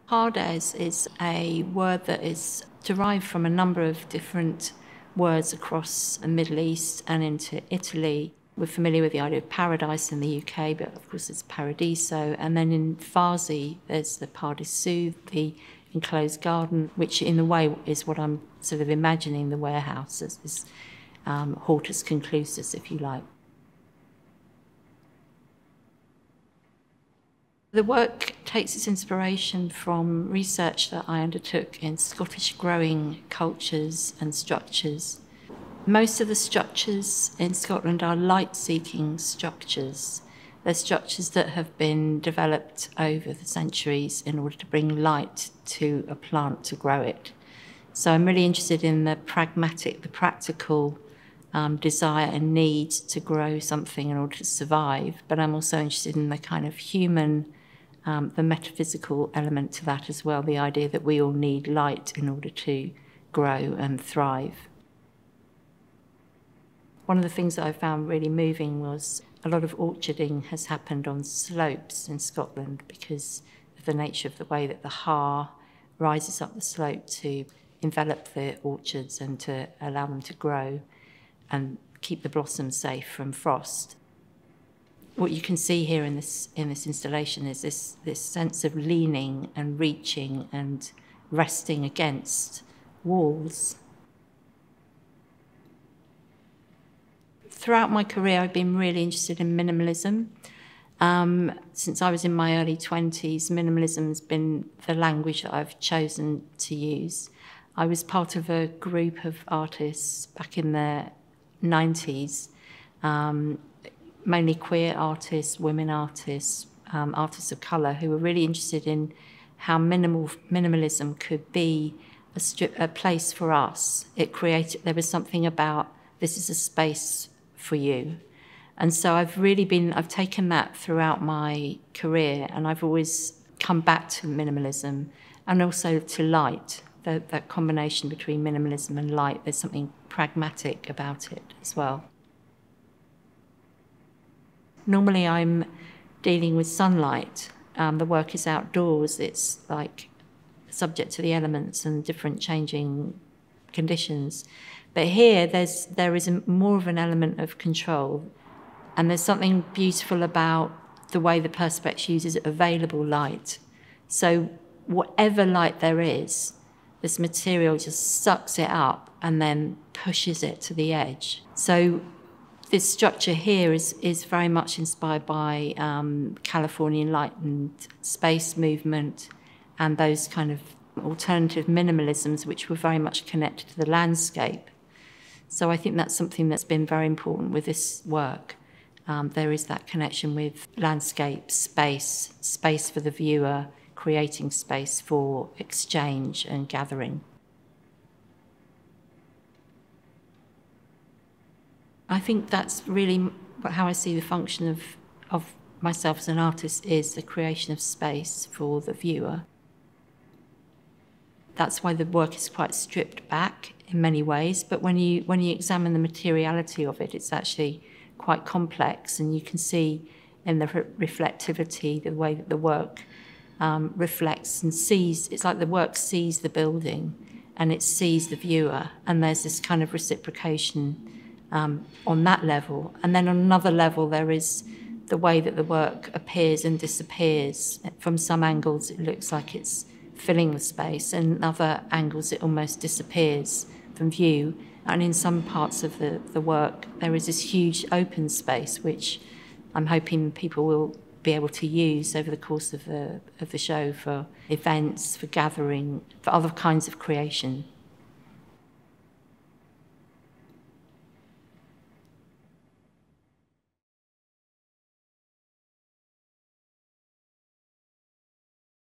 Pardes is a word that is derived from a number of different words across the Middle East and into Italy. We're familiar with the idea of paradise in the UK, but of course it's paradiso. And then in Farsi, there's the Pardesu, the enclosed garden, which in a way is what I'm sort of imagining the warehouse as, this hortus conclusus, if you like. The work takes its inspiration from research that I undertook in Scottish growing cultures and structures. Most of the structures in Scotland are light-seeking structures. They're structures that have been developed over the centuries in order to bring light to a plant to grow it. So I'm really interested in the pragmatic, the practical desire and need to grow something in order to survive, but I'm also interested in the kind of human the metaphysical element to that as well, the idea that we all need light in order to grow and thrive. One of the things that I found really moving was a lot of orcharding has happened on slopes in Scotland because of the nature of the way that the Har rises up the slope to envelop the orchards and to allow them to grow and keep the blossoms safe from frost. What you can see here in this installation is this sense of leaning and reaching and resting against walls. Throughout my career, I've been really interested in minimalism. Since I was in my early 20s, minimalism has been the language that I've chosen to use. I was part of a group of artists back in the 90s, mainly queer artists, women artists, artists of colour, who were really interested in how minimalism could be a place for us. There was something about, this is a space for you. And so I've taken that throughout my career, and I've always come back to minimalism and also to light, that combination between minimalism and light. There's something pragmatic about it as well. Normally I'm dealing with sunlight. The work is outdoors. It's like subject to the elements and different changing conditions. But here there is more of an element of control. And there's something beautiful about the way the Perspex uses available light. So whatever light there is, this material just sucks it up and then pushes it to the edge. So this structure here is very much inspired by Californian light and space movement and those kind of alternative minimalisms which were very much connected to the landscape. So I think that's something that's been very important with this work. There is that connection with landscape, space for the viewer, creating space for exchange and gathering. I think that's really how I see the function of myself as an artist, is the creation of space for the viewer. That's why the work is quite stripped back in many ways, but when you examine the materiality of it, it's actually quite complex, and you can see in the reflectivity, the way that the work reflects and sees. It's like the work sees the building and it sees the viewer, and there's this kind of reciprocation on that level. And then on another level, there is the way that the work appears and disappears. From some angles, it looks like it's filling the space, and in other angles, it almost disappears from view. And in some parts of the work, there is this huge open space, which I'm hoping people will be able to use over the course of the show for events, for gathering, for other kinds of creation.